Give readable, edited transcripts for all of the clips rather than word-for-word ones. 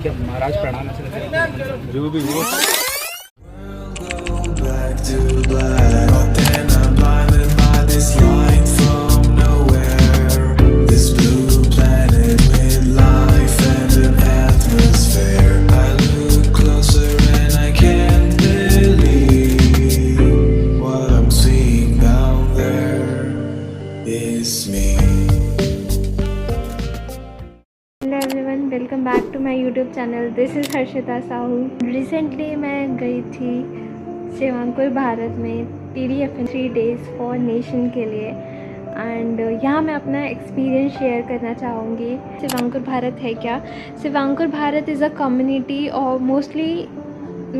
क्या महाराज प्रणाम ऐसे करते जो भी हो। Welcome back to my YouTube channel. This is Harshita Sahu. Recently मैं गई थी शिवांकुर भारत में TDFN 3 days फॉर नेशन के लिए एंड यहाँ मैं अपना एक्सपीरियंस शेयर करना चाहूँगी। शिवांकुर भारत है क्या? शिवांकुर भारत इज़ अ कम्युनिटी और मोस्टली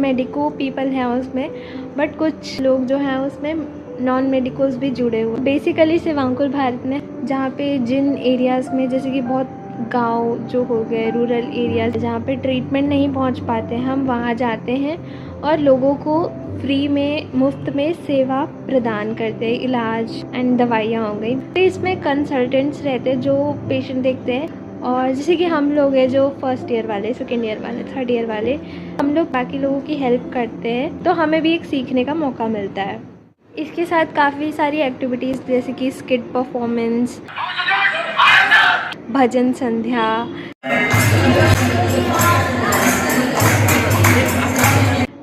मेडिको पीपल हैं उसमें, बट कुछ लोग जो हैं उसमें नॉन मेडिकोज भी जुड़े हुए। बेसिकली शिवांकुर भारत में जहाँ पे जिन एरियाज़ में जैसे कि बहुत गांव जो हो गए, रूरल एरियाज जहाँ पे ट्रीटमेंट नहीं पहुँच पाते, हम वहाँ जाते हैं और लोगों को फ्री में मुफ्त में सेवा प्रदान करते हैं, इलाज एंड दवाइयाँ हो गई। तो इसमें कंसल्टेंट्स रहते हैं जो पेशेंट देखते हैं, और जैसे कि हम लोग हैं जो फर्स्ट ईयर वाले, सेकेंड ईयर वाले, थर्ड ईयर वाले, हम लोग बाकी लोगों की हेल्प करते हैं, तो हमें भी एक सीखने का मौका मिलता है। इसके साथ काफ़ी सारी एक्टिविटीज़ जैसे कि skit performance, bhajan Sandhya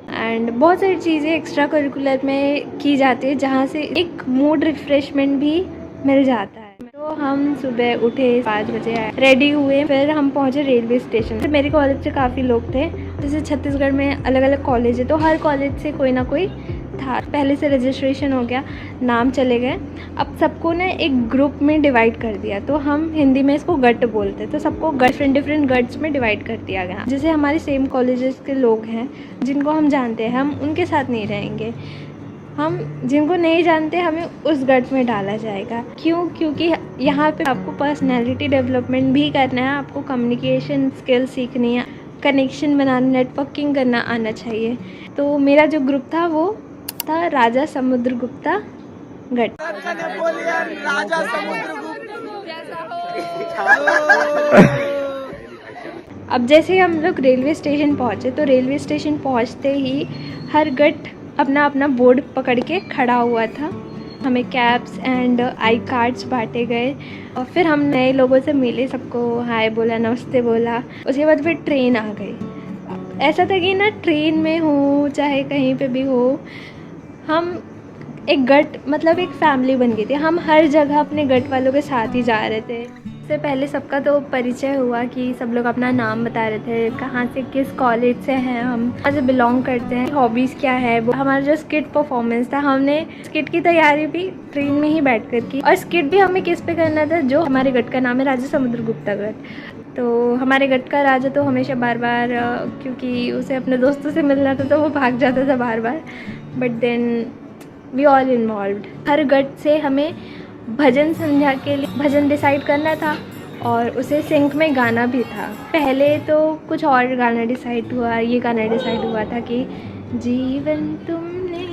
and बहुत सारी चीज़ें एक्स्ट्रा करिकुलर में की जाती है, जहाँ से एक मूड रिफ्रेशमेंट भी मिल जाता है। तो हम सुबह उठे 5 बजे, रेडी हुए, फिर हम पहुँचे रेलवे स्टेशन। तो मेरे कॉलेज से काफ़ी लोग थे, जैसे छत्तीसगढ़ में अलग अलग कॉलेज है, तो हर कॉलेज से कोई ना कोई था। पहले से रजिस्ट्रेशन हो गया, नाम चले गए। अब सबको ना एक ग्रुप में डिवाइड कर दिया, तो हम हिंदी में इसको गट बोलते हैं, तो सबको डिफरेंट गट्स में डिवाइड कर दिया गया। जैसे हमारे सेम कॉलेजेस के लोग हैं जिनको हम जानते हैं, हम उनके साथ नहीं रहेंगे। हम जिनको नहीं जानते हमें उस गट में डाला जाएगा। क्यों? क्योंकि यहाँ पे आपको पर्सनैलिटी डेवलपमेंट भी करना है, आपको कम्युनिकेशन स्किल्स सीखनी है, कनेक्शन बनाना, नेटवर्किंग करना आना चाहिए। तो मेरा जो ग्रुप था वो था राजा समुद्रगुप्ता गट। राजा समुद्रगुप्त। अब जैसे हम लोग रेलवे स्टेशन पहुँचे, तो रेलवे स्टेशन पहुँचते ही हर गट अपना अपना बोर्ड पकड़ के खड़ा हुआ था। हमें कैप्स एंड आई कार्ड्स बांटे गए और फिर हम नए लोगों से मिले, सबको हाय बोला, नमस्ते बोला। उसके बाद फिर ट्रेन आ गई। ऐसा था कि ना ट्रेन में हो चाहे कहीं पे भी हो, हम एक गट मतलब एक फैमिली बन गई थी। हम हर जगह अपने गट वालों के साथ ही जा रहे थे। इससे पहले सबका तो परिचय हुआ कि सब लोग अपना नाम बता रहे थे, कहाँ से, किस कॉलेज से हैं, हम कहाँ से बिलोंग करते हैं, हॉबीज़ क्या है। वो हमारा जो स्किट परफॉर्मेंस था, हमने स्किट की तैयारी भी ट्रेन में ही बैठ कर की, और स्किट भी हमें किस पे करना था, जो हमारे गट का नाम है राजा समुद्रगुप्ता गट। तो हमारे गट का राजा तो हमेशा बार बार, क्योंकि उसे अपने दोस्तों से मिलना था तो वो भाग जाता था बार बार, but then we all involved. हर गट से हमें भजन संध्या के लिए भजन डिसाइड करना था और उसे सिंक में गाना भी था। पहले तो कुछ और गाना डिसाइड हुआ, ये गाना डिसाइड हुआ था कि जीवन तुमने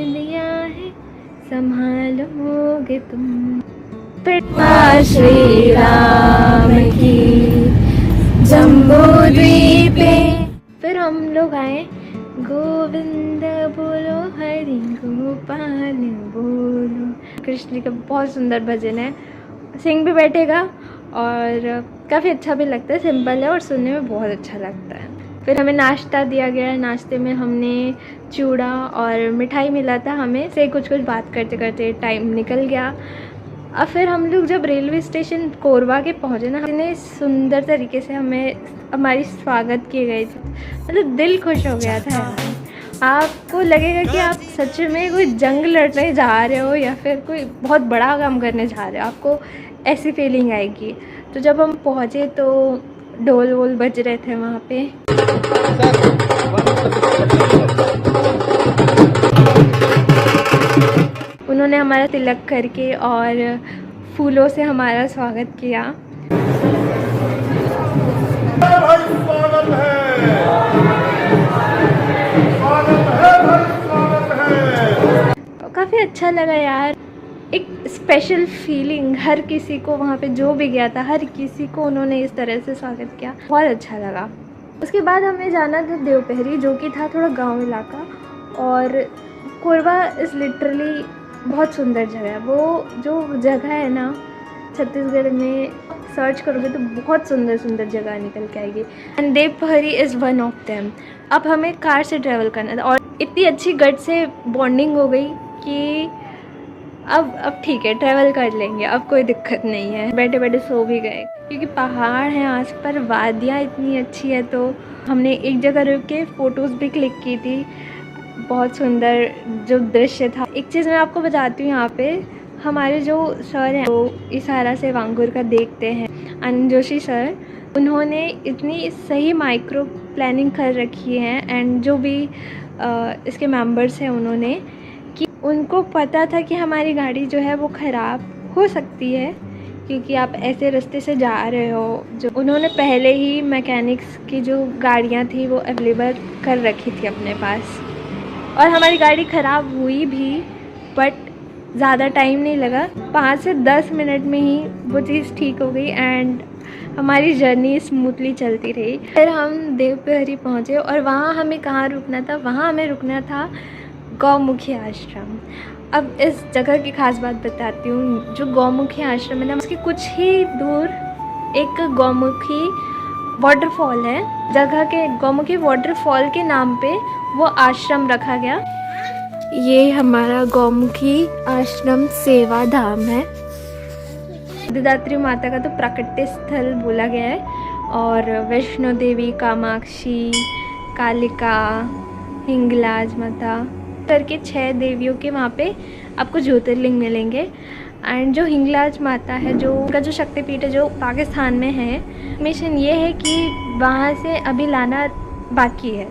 लिया है संभालोगे तुम। फिर श्री राम की जम्बू द्वीपे। फिर हम लोग आए गोविंद बोलो हरि गोपाल बोलो। कृष्ण जी का बहुत सुंदर भजन है, सिंग भी बैठेगा और काफ़ी अच्छा भी लगता है, सिंपल है और सुनने में बहुत अच्छा लगता है। फिर हमें नाश्ता दिया गया, नाश्ते में हमने चूड़ा और मिठाई मिला था हमें, से कुछ बात करते करते टाइम निकल गया। और फिर हम लोग जब रेलवे स्टेशन कोरबा के पहुँचे ना, इतने सुंदर तरीके से हमारी स्वागत किए गए थे, मतलब दिल खुश हो गया था। आपको लगेगा कि आप सच में कोई जंग लड़ने जा रहे हो या फिर कोई बहुत बड़ा काम करने जा रहे हो, आपको ऐसी फीलिंग आएगी। तो जब हम पहुँचे तो ढोल वोल बज रहे थे वहाँ पे। उन्होंने हमारा तिलक करके और फूलों से हमारा स्वागत किया। काफ़ी अच्छा लगा यार, एक स्पेशल फीलिंग। हर किसी को वहाँ पे जो भी गया था, हर किसी को उन्होंने इस तरह से स्वागत किया, बहुत अच्छा लगा। उसके बाद हमें जाना था देवपहरी, जो कि था थोड़ा गांव इलाका। और कोरबा इज़ लिटरली बहुत सुंदर जगह है। वो जो जगह है ना, छत्तीसगढ़ में सर्च करोगे तो बहुत सुंदर सुंदर जगह निकल के आएगी, and Devpahari is one of them. अब हमें कार से ट्रैवल करना था और इतनी अच्छी गट से बॉन्डिंग हो गई कि अब ठीक है, ट्रैवल कर लेंगे, अब कोई दिक्कत नहीं है। बैठे बैठे सो भी गए क्योंकि पहाड़ हैं आस पर, वादियाँ इतनी अच्छी है। तो हमने एक जगह रुक के फ़ोटोज़ भी क्लिक की थी, बहुत सुंदर जो दृश्य था। एक चीज़ मैं आपको बताती हूँ, यहाँ पे हमारे जो सर हैं वो इशारा से वांगुर का देखते हैं, आनंद जोशी सर, उन्होंने इतनी सही माइक्रो प्लानिंग कर रखी है। एंड जो भी इसके मेंबर्स हैं उन्होंने, कि उनको पता था कि हमारी गाड़ी जो है वो ख़राब हो सकती है क्योंकि आप ऐसे रास्ते से जा रहे हो। जो उन्होंने पहले ही मैकेनिक्स की जो गाड़ियाँ थी वो अवेलेबल कर रखी थी अपने पास, और हमारी गाड़ी ख़राब हुई भी, बट ज़्यादा टाइम नहीं लगा, 5 से 10 मिनट में ही वो चीज़ ठीक हो गई एंड हमारी जर्नी स्मूथली चलती रही। फिर हम देवपहरी पहुँचे और वहाँ हमें कहाँ रुकना था, वहाँ हमें रुकना था गौमुखी आश्रम। अब इस जगह की खास बात बताती हूँ। जो गौमुखी आश्रम है ना, उसके कुछ ही दूर एक गौमुखी वाटरफॉल है। जगह के गौमुखी वाटरफॉल के नाम पे वो आश्रम रखा गया। ये हमारा गौमुखी आश्रम सेवा धाम है। सिद्धिदात्री माता का तो प्राकट्य स्थल बोला गया है, और वैष्णो देवी, कामाक्षी, कालिका, हिंगलाज माता करके 6 देवियों के वहाँ पे आपको ज्योतिर्लिंग मिलेंगे। एंड जो हिंगलाज माता है, जो उनका जो शक्तिपीठ है, जो पाकिस्तान में है, मिशन ये है कि वहाँ से अभी लाना बाकी है।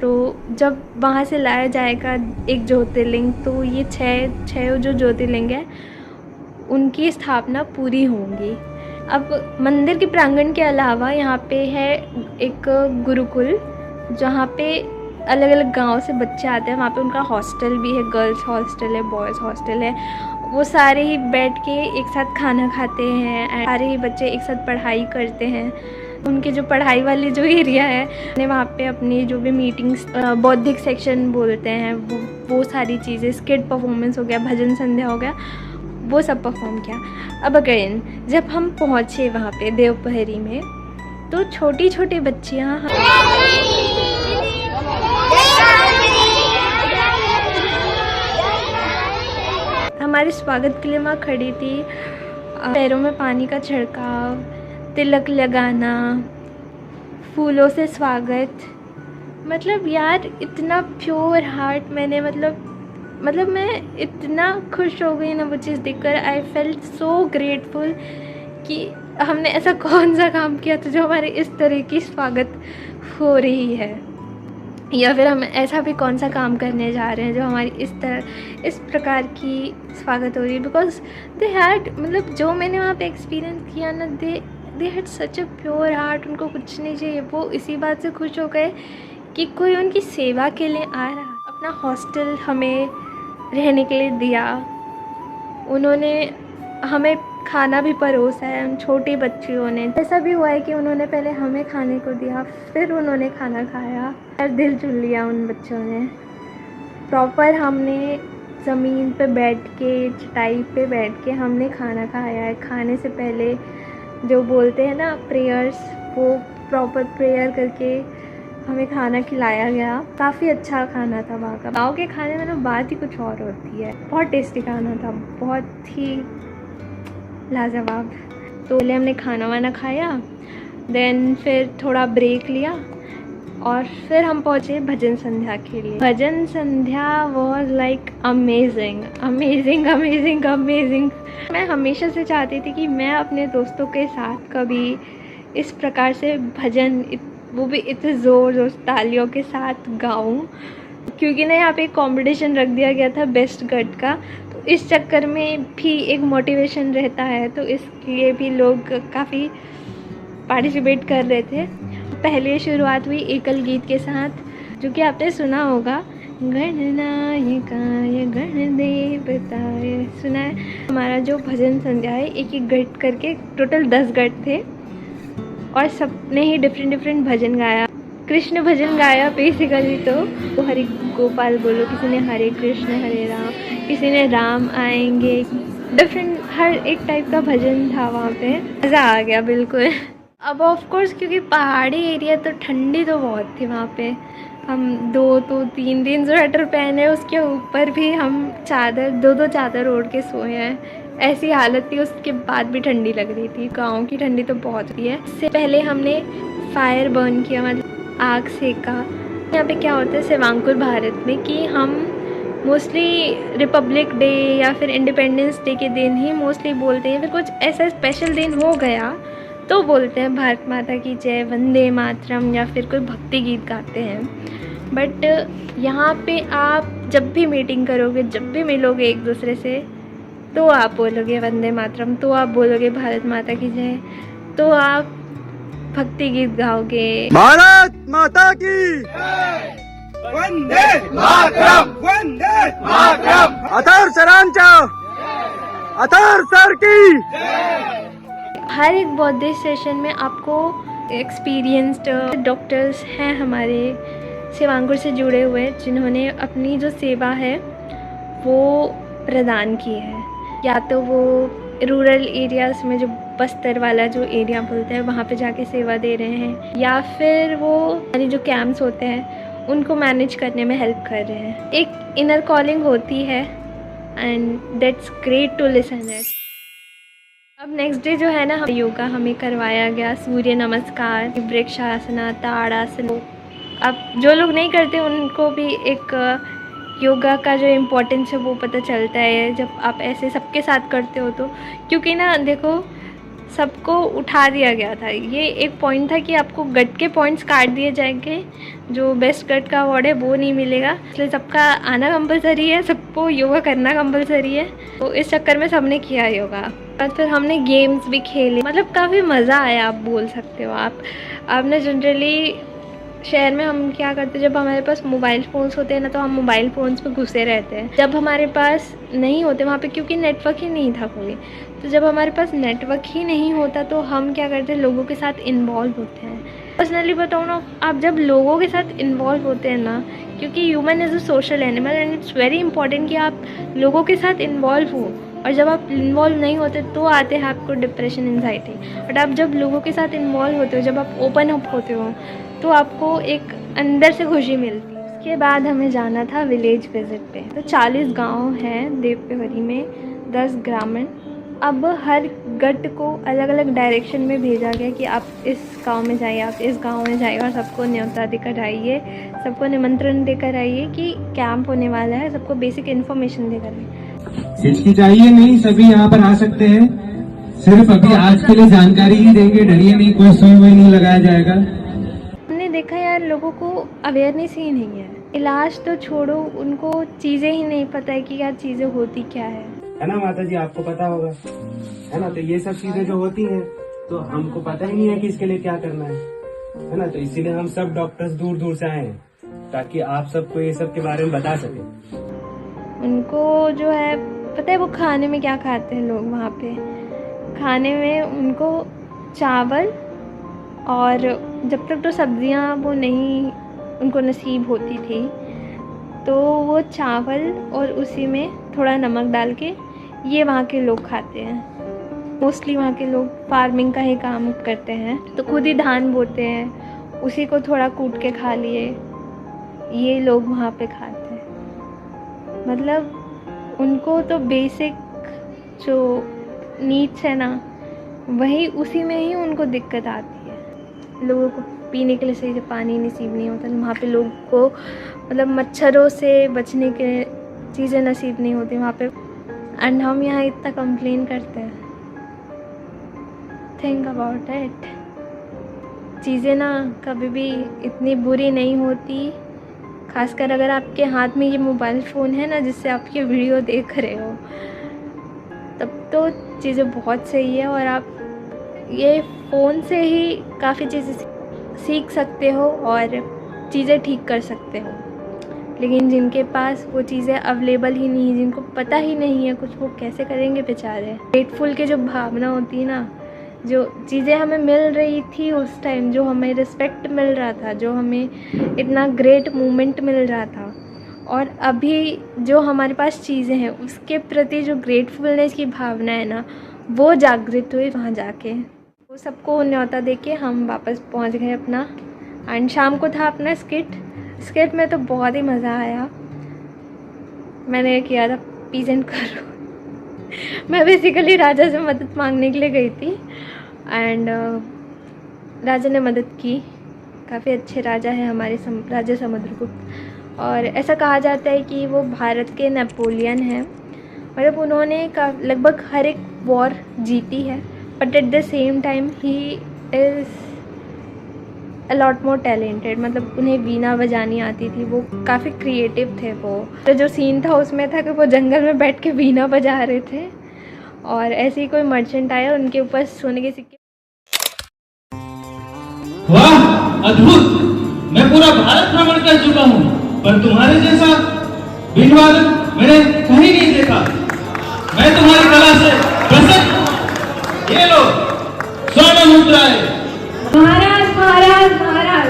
तो जब वहाँ से लाया जाएगा एक ज्योतिर्लिंग, तो ये 6 जो ज्योतिर्लिंग है उनकी स्थापना पूरी होंगी। अब मंदिर के प्रांगण के अलावा यहाँ पे है एक गुरुकुल, जहाँ पे अलग अलग गांव से बच्चे आते हैं। वहाँ पे उनका हॉस्टल भी है, गर्ल्स हॉस्टल है, बॉयज़ हॉस्टल है। वो सारे ही बैठ के एक साथ खाना खाते हैं, सारे ही बच्चे एक साथ पढ़ाई करते हैं। उनके जो पढ़ाई वाली जो एरिया है, वहाँ पे अपनी जो भी मीटिंग्स, बौद्धिक सेक्शन बोलते हैं, वो सारी चीज़ें, स्किट परफॉर्मेंस हो गया, भजन संध्या हो गया, वो सब परफॉर्म किया। अब अगेन जब हम पहुँचे वहाँ पे देवपहरी में, तो छोटी छोटी बच्चियाँ हमारे स्वागत के लिए वहाँ खड़ी थी। पैरों में पानी का छिड़काव, तिलक लगाना, फूलों से स्वागत। मतलब यार इतना प्योर हार्ट, मैंने मतलब मैं इतना खुश हो गई ना वो चीज़ देखकर। आई फेल्ट सो ग्रेटफुल कि हमने ऐसा कौन सा काम किया था जो हमारे इस तरह की स्वागत हो रही है, या फिर हम ऐसा भी कौन सा काम करने जा रहे हैं जो हमारी इस प्रकार की स्वागत हो रही है। बिकॉज दे हैड, मतलब जो मैंने वहाँ पे एक्सपीरियंस किया ना, they had such a pure heart. उनको कुछ नहीं चाहिए, वो इसी बात से खुश हो गए कि कोई उनकी सेवा के लिए आ रहा। अपना हॉस्टल हमें रहने के लिए दिया, उन्होंने हमें खाना भी परोसा है उन छोटी बच्चियों ने। ऐसा भी हुआ है कि उन्होंने पहले हमें खाने को दिया, फिर उन्होंने खाना खाया, और दिल चुन लिया उन बच्चों ने। प्रॉपर हमने ज़मीन पे बैठ के, चटाई पे बैठ के हमने खाना खाया है। खाने से पहले जो बोलते हैं ना प्रेयर्स, वो प्रॉपर प्रेयर करके हमें खाना खिलाया गया। काफ़ी अच्छा खाना था वहाँ का। गाँव के खाने में ना बात ही कुछ और होती है। बहुत टेस्टी खाना था, बहुत ही लाजवाब। तो पहले हमने खाना वाना खाया, देन फिर थोड़ा ब्रेक लिया, और फिर हम पहुँचे भजन संध्या के लिए। भजन संध्या was like amazing amazing amazing amazing. मैं हमेशा से चाहती थी कि मैं अपने दोस्तों के साथ कभी इस प्रकार से भजन, वो भी इतने ज़ोर तालियों के साथ गाऊं, क्योंकि ना यहाँ पे एक कंपटीशन रख दिया गया था बेस्ट गट का। तो इस चक्कर में भी एक मोटिवेशन रहता है, तो इसलिए भी लोग काफ़ी पार्टिसिपेट कर रहे थे। पहले शुरुआत हुई एकल गीत के साथ, जो कि आपने सुना होगा, गणनायकाय गणदेवताय, सुना है। हमारा जो भजन संध्या है, एक एक गट करके टोटल 10 गट थे, और सबने ही डिफरेंट भजन गाया। कृष्ण भजन गाया बेसिकली, तो हरे गोपाल बोलो, किसी ने हरे कृष्ण हरे राम, किसी ने राम आएंगे, डिफरेंट हर एक टाइप का भजन था वहाँ पे। मज़ा आ गया बिल्कुल। अब ऑफ कोर्स क्योंकि पहाड़ी एरिया तो ठंडी तो बहुत थी वहाँ पे। हम 2 तो 3 स्वेटर पहने, उसके ऊपर भी हम चादर 2 चादर ओढ़ के सोए हैं। ऐसी हालत थी, उसके बाद भी ठंडी लग रही थी। गांव की ठंडी तो बहुत होती है। इससे पहले हमने फायर बर्न किया, मतलब आग सेका। यहाँ पे क्या होता है शिवांकुर भारत में कि हम मोस्टली रिपब्लिक डे या फिर इंडिपेंडेंस डे के दिन ही मोस्टली बोलते हैं, फिर कुछ ऐसा स्पेशल दिन हो गया तो बोलते हैं भारत माता की जय, वंदे मातरम, या फिर कोई भक्ति गीत गाते हैं। बट यहाँ पे आप जब भी मीटिंग करोगे, जब भी मिलोगे एक दूसरे से, तो आप बोलोगे वंदे मातरम, तो आप बोलोगे भारत माता की जय, तो आप भक्ति गीत गाओगे। भारत माता की वंदे मातरम, वंदे मातरम, अथर्व सरांचा, अथर्व सर की। हर एक बर्थडे सेशन में आपको एक्सपीरियंस्ड डॉक्टर्स हैं हमारे शिवांकुर से जुड़े हुए, जिन्होंने अपनी जो सेवा है वो प्रदान की है। या तो वो रूरल एरियाज़ में जो बस्तर वाला जो एरिया बोलते हैं वहाँ पे जाके सेवा दे रहे हैं, या फिर वो यानी जो कैंप्स होते हैं उनको मैनेज करने में हेल्प कर रहे हैं। एक इनर कॉलिंग होती है and that's great to listen it. अब नेक्स्ट डे जो है ना, योगा हमें करवाया गया, सूर्य नमस्कार, वृक्षासना, ताड़ासन। अब जो लोग नहीं करते उनको भी एक योगा का जो इम्पोर्टेंस है वो पता चलता है जब आप ऐसे सबके साथ करते हो तो। क्योंकि ना देखो, सबको उठा दिया गया था। ये एक पॉइंट था कि आपको गट के पॉइंट्स काट दिए जाएंगे, जो बेस्ट गट का अवार्ड है वो नहीं मिलेगा, इसलिए सबका आना कंपलसरी है, सबको योगा करना कंपलसरी है। तो इस चक्कर में सबने किया योगा। और फिर हमने गेम्स भी खेले, मतलब काफ़ी मज़ा आया, आप बोल सकते हो। आपने जनरली शहर में हम क्या करते हैं, जब हमारे पास मोबाइल फ़ोन्स होते हैं ना, तो हम मोबाइल फ़ोन्स में घुसे रहते हैं। जब हमारे पास नहीं होते वहाँ पे, क्योंकि नेटवर्क ही नहीं था कोई, तो जब हमारे पास नेटवर्क ही नहीं होता तो हम क्या करते हैं, लोगों के साथ इन्वॉल्व होते हैं। पर्सनली बताऊँ ना, आप जब लोगों के साथ इन्वॉल्व होते हैं ना, क्योंकि human is a social animal and it's very important कि आप लोगों के साथ इन्वॉल्व हो। और जब आप इन्वॉल्व नहीं होते तो आते हैं आपको डिप्रेशन, एंजाइटी। बट आप जब लोगों के साथ इन्वॉल्व होते हो, जब आप ओपन अप होते हो, तो आपको एक अंदर से खुशी मिलती है। उसके बाद हमें जाना था विलेज विज़िट पे। तो 40 गांव हैं देवपिहरी में, 10 ग्रामीण। अब हर गट को अलग अलग डायरेक्शन में भेजा गया कि आप इस गांव में जाइए, आप इस गांव में जाइए, और सबको न्योता देकर आइए, सबको निमंत्रण देकर आइए कि कैंप होने वाला है, सबको बेसिक इन्फॉर्मेशन देकर आइए। हिचकिचाइए नहीं, सभी यहाँ पर आ सकते हैं। सिर्फ अभी आज के लिए जानकारी ही देंगे, डरिए नहीं, कोई सुई वुई नहीं लगाया जाएगा। हमने देखा यार, लोगों को अवेयरनेस ही नहीं है। इलाज तो छोड़ो, उनको चीज़ें ही नहीं पता है कि यार चीज़ें होती क्या है ना माता जी, आपको पता होगा, है ना। तो ये सब चीजें जो होती हैं तो हमको पता ही नहीं है कि इसके लिए क्या करना है ना। तो इसीलिए हम सब डॉक्टर्स दूर दूर से आए हैं ताकि आप सबको ये सब के बारे में बता सके। उनको जो है पता है वो खाने में क्या खाते हैं लोग वहाँ पे। खाने में उनको चावल, और जब तक तो सब्जियाँ वो नहीं उनको नसीब होती थी, तो वो चावल और उसी में थोड़ा नमक डाल के ये वहाँ के लोग खाते हैं। मोस्टली वहाँ के लोग फार्मिंग का ही काम करते हैं, तो खुद ही धान बोते हैं, उसी को थोड़ा कूट के खा लिए, ये लोग वहाँ पे खाते हैं। मतलब उनको तो बेसिक जो नीड्स है ना, वही उसी में ही उनको दिक्कत आती है। लोगों को पीने के लिए सही से पानी नसीब नहीं होता, वहाँ पे लोगों को मतलब मच्छरों से बचने के चीज़ें नसीब नहीं होती वहाँ पे। एंड हम यहाँ इतना कंप्लेन करते हैं। Think about it. चीज़ें ना कभी भी इतनी बुरी नहीं होती, खासकर अगर आपके हाथ में ये मोबाइल फ़ोन है ना, जिससे आप ये वीडियो देख रहे हो, तब तो चीज़ें बहुत सही है और आप ये फ़ोन से ही काफ़ी चीज़ें सीख सकते हो और चीज़ें ठीक कर सकते हो। लेकिन जिनके पास वो चीज़ें अवेलेबल ही नहीं, जिनको पता ही नहीं है कुछ, वो कैसे करेंगे बेचारे। ग्रेटफुल की जो भावना होती है ना, जो चीज़ें हमें मिल रही थी उस टाइम, जो हमें रिस्पेक्ट मिल रहा था, जो हमें इतना ग्रेट मोमेंट मिल रहा था, और अभी जो हमारे पास चीज़ें हैं उसके प्रति जो ग्रेटफुलनेस की भावना है ना, वो जागृत हुई वहाँ जाके। वो सबको न्योता देके हम वापस पहुँच गए अपना। एंड शाम को था अपना स्किट में तो बहुत ही मज़ा आया। मैंने किया था पीस एंड करो। मैं बेसिकली राजा से मदद मांगने के लिए गई थी एंड राजा ने मदद की। काफ़ी अच्छे राजा हैं हमारे राजा समुद्रगुप्त, और ऐसा कहा जाता है कि वो भारत के नेपोलियन हैं। मतलब उन्होंने लगभग हर एक वॉर जीती है, but at the same time he is a lot more talented. मतलब उन्हें वीणा बजानी आती थी, वो काफ़ी क्रिएटिव थे। वो तो जो सीन था उसमें था कि वो जंगल में बैठ के वीणा बजा रहे थे, और ऐसे ही कोई मर्चेंट आया, उनके ऊपर सोने के सिक्के। वाह, अद्भुत! मैं पूरा भारत भ्रमण कर चुका हूँ, पर तुम्हारे जैसा बीनवादक मैंने कहीं नहीं देखा। मैं तुम्हारी कला से प्रसन्न। ये लो स्वर्ण मुद्राएं। महाराज महाराज महाराज,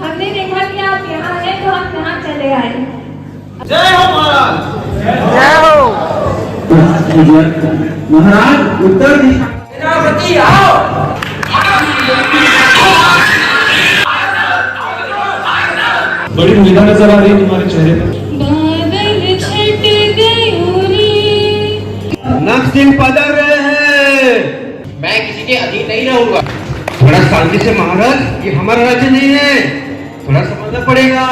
हमने देखा कि आप यहाँ हैं तो हम यहाँ चले आए। जय हो महाराज। जय हो महाराज, उत्तर दिशा सेनापति आओ। बड़ी दुविधा नजर आ रही है तुम्हारे चेहरे पर। बादल छट गए रे। नक्श सिंह पधार रहे हैं। मैं किसी के अधीन नहीं रहूंगा। थोड़ा शांति से महाराज, ये हमारा राज्य नहीं है, थोड़ा समझना पड़ेगा।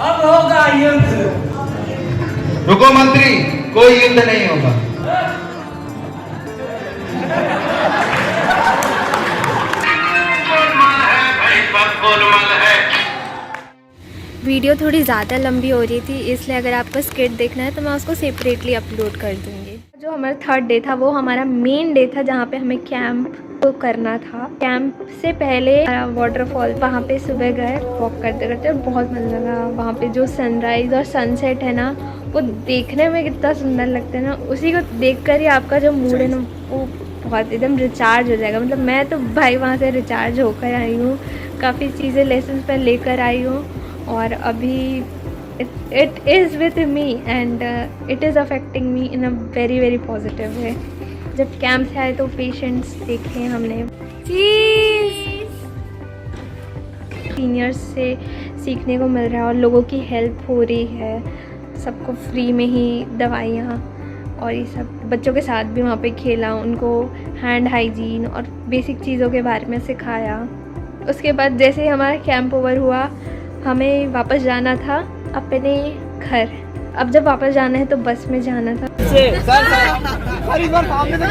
अब होगा युद्ध। रुको मंत्री, कोई युद्ध नहीं होगा। वीडियो थोड़ी ज़्यादा लंबी हो रही थी, इसलिए अगर आपको स्किट देखना है तो मैं उसको सेपरेटली अपलोड कर दूँगी। जो हमारा थर्ड डे था वो हमारा मेन डे था, जहाँ पे हमें कैंप करना था। कैंप से पहले वाटरफॉल, वहाँ पे सुबह गए वॉक करते करते, और बहुत मज़ा लगा। वहाँ पे जो सनराइज़ और सनसेट है ना, वो देखने में कितना सुंदर लगता है ना, उसी को देखकर ही आपका जो मूड है ना वो बहुत एकदम रिचार्ज हो जाएगा। मतलब मैं तो भाई वहाँ से रिचार्ज होकर आई हूँ, काफ़ी चीज़ें लेसन पर लेकर आई हूँ, और अभी it is with me and it is affecting me in a very very positive way. जब कैंप से आए तो पेशेंट्स देखे हमने, सीनियर्स से सीखने को मिल रहा है और लोगों की हेल्प हो रही है, सबको फ्री में ही दवाइयाँ और ये सब। बच्चों के साथ भी वहाँ पे खेला, उनको हैंड हाइजीन और बेसिक चीज़ों के बारे में सिखाया। उसके बाद जैसे ही हमारा कैंप ओवर हुआ, हमें वापस जाना था अपने घर। अब जब वापस जाना है तो बस में जाना था। सर इस बार सामने से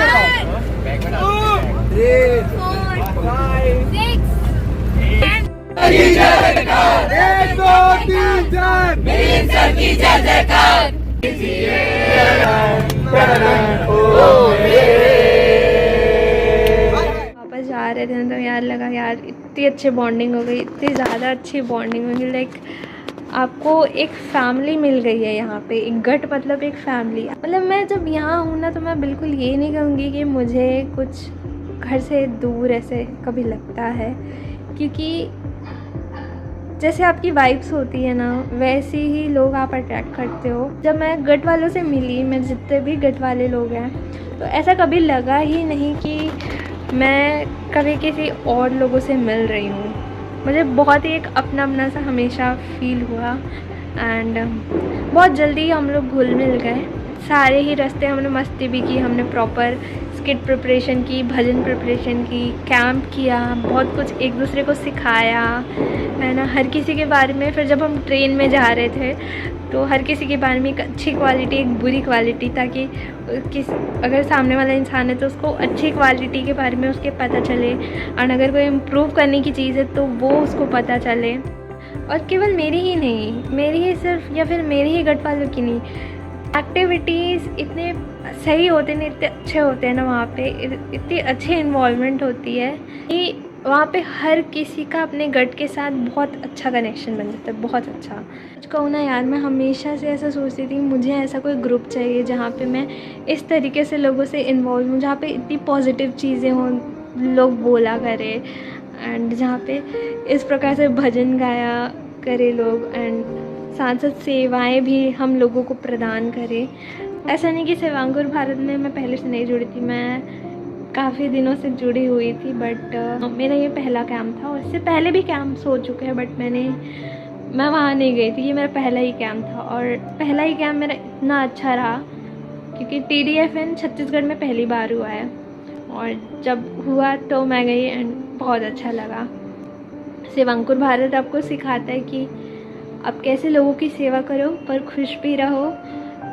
वापस जा रहे थे ना, तो यार लगा यार इतनी अच्छी बॉन्डिंग हो गई, इतनी ज़्यादा अच्छी बॉन्डिंग हो गई। लाइक आपको एक फैमिली मिल गई है यहाँ पे, एक गट मतलब एक फैमिली। मतलब मैं जब यहाँ हूँ ना, तो मैं बिल्कुल ये नहीं कहूँगी कि मुझे कुछ घर से दूर ऐसे कभी लगता है, क्योंकि जैसे आपकी वाइब्स होती है ना, वैसे ही लोग आप अट्रैक्ट करते हो। जब मैं गट वालों से मिली, मैं जितने भी गट वाले लोग हैं, तो ऐसा कभी लगा ही नहीं कि मैं कभी किसी और लोगों से मिल रही हूँ। मुझे बहुत ही एक अपना अपना सा हमेशा फील हुआ एंड बहुत जल्दी हम लोग घुल मिल गए। सारे ही रास्ते हमने मस्ती भी की, हमने प्रॉपर स्किट प्रिपरेशन की, भजन प्रिपरेशन की, कैंप किया, बहुत कुछ एक दूसरे को सिखाया है ना, हर किसी के बारे में। फिर जब हम ट्रेन में जा रहे थे तो हर किसी के बारे में एक अच्छी क्वालिटी, एक बुरी क्वालिटी, ताकि अगर सामने वाला इंसान है तो उसको अच्छी क्वालिटी के बारे में उसके पता चले, और अगर कोई इम्प्रूव करने की चीज़ है तो वो उसको पता चले। और केवल मेरी ही नहीं, मेरी ही सिर्फ या फिर मेरी ही गट वालों की नहीं, एक्टिविटीज़ इतने सही होते हैं, इतने अच्छे होते हैं ना वहाँ पे, इतनी अच्छी इन्वॉल्वमेंट होती है कि वहाँ पे हर किसी का अपने गट के साथ बहुत अच्छा कनेक्शन बन जाता है, बहुत अच्छा। कुछ कहूँ ना यार, मैं हमेशा से ऐसा सोचती थी मुझे ऐसा कोई ग्रुप चाहिए जहाँ पे मैं इस तरीके से लोगों से इन्वॉल्व हूँ, जहाँ पे इतनी पॉजिटिव चीज़ें हों, लोग बोला करे एंड जहाँ पे इस प्रकार से भजन गाया करे लोग एंड साथ साथ सेवाएं भी हम लोगों को प्रदान करें। ऐसा नहीं कि सेवांकुर भारत में मैं पहले से नहीं जुड़ी थी, मैं काफ़ी दिनों से जुड़ी हुई थी, बट मेरा ये पहला कैंप था। और इससे पहले भी कैंप्स हो चुके हैं बट मैं वहाँ नहीं गई थी। ये मेरा पहला ही कैंप था और पहला ही कैंप मेरा इतना अच्छा रहा क्योंकि TDFN छत्तीसगढ़ में पहली बार हुआ है और जब हुआ तो मैं गई एंड बहुत अच्छा लगा। सेवांकुर भारत आपको सिखाता है कि आप कैसे लोगों की सेवा करो पर खुश भी रहो,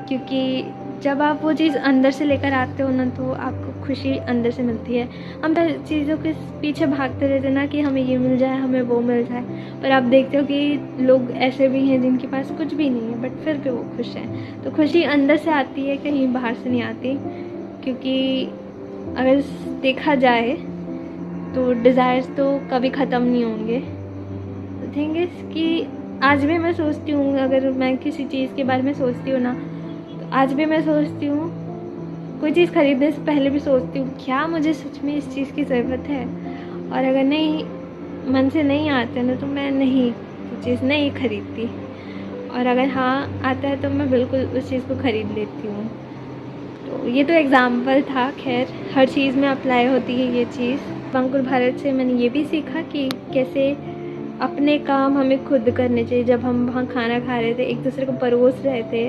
क्योंकि जब आप वो चीज़ अंदर से लेकर आते हो ना तो आपको खुशी अंदर से मिलती है। हम तो चीज़ों के पीछे भागते रहते ना कि हमें ये मिल जाए, हमें वो मिल जाए, पर आप देखते हो कि लोग ऐसे भी हैं जिनके पास कुछ भी नहीं है बट फिर भी वो खुश हैं। तो खुशी अंदर से आती है, कहीं बाहर से नहीं आती, क्योंकि अगर देखा जाए तो डिज़ायर्स तो कभी ख़त्म नहीं होंगे। तो थिंग इज़ कि आज भी मैं सोचती हूँ, अगर मैं किसी चीज़ के बारे में सोचती हूँ ना तो आज भी मैं सोचती हूँ, कोई चीज़ खरीदने से पहले भी सोचती हूँ क्या मुझे सच में इस चीज़ की ज़रूरत है, और अगर नहीं मन से नहीं आता ना तो मैं नहीं वो चीज़ नहीं खरीदती, और अगर हाँ आता है तो मैं बिल्कुल उस चीज़ को ख़रीद लेती हूँ। तो ये तो एग्ज़ाम्पल था, खैर हर चीज़ में अप्लाई होती है ये चीज़। सेवांकुर भारत से मैंने ये भी सीखा कि कैसे अपने काम हमें खुद करने चाहिए। जब हम वहाँ खाना खा रहे थे एक दूसरे को परोस रहे थे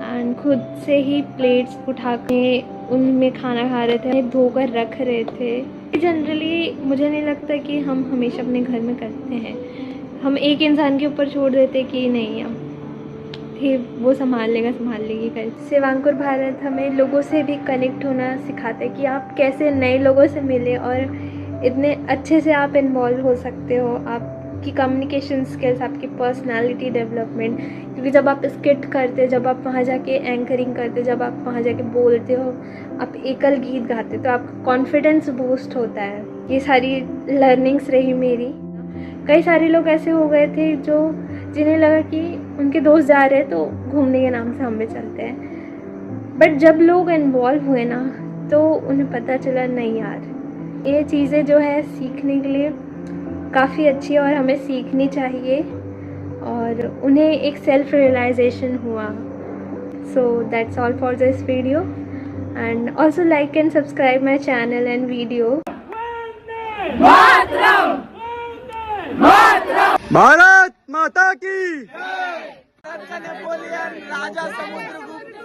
एंड खुद से ही प्लेट्स उठा के उनमें खाना खा रहे थे, धोकर रख रहे थे। जनरली मुझे नहीं लगता कि हम हमेशा अपने घर में करते हैं। हम एक इंसान के ऊपर छोड़ देते कि नहीं अब वो संभाल लेगी कर। सेवांकुर भारत हमें लोगों से भी कनेक्ट होना सिखाता है कि आप कैसे नए लोगों से मिले और इतने अच्छे से आप इन्वॉल्व हो सकते हो। आपकी कम्युनिकेशन स्किल्स, आपकी पर्सनालिटी डेवलपमेंट, क्योंकि जब आप स्किट करते, जब आप वहाँ जाके एंकरिंग करते, जब आप वहाँ जाके बोलते हो, आप एकल गीत गाते तो आपका कॉन्फिडेंस बूस्ट होता है। ये सारी लर्निंग्स रही मेरी। कई सारे लोग ऐसे हो गए थे जिन्हें लगा कि उनके दोस्त जा रहे हैं तो घूमने के नाम से हम भी चलते हैं, बट जब लोग इन्वॉल्व हुए ना तो उन्हें पता चला नहीं यार, ये चीज़ें जो है सीखने के लिए काफ़ी अच्छी है और हमें सीखनी चाहिए, और उन्हें एक सेल्फ रियलाइजेशन हुआ। So that's all for this video and also like and subscribe my channel and video. Bharat माता की राजा समुद्रगुप्त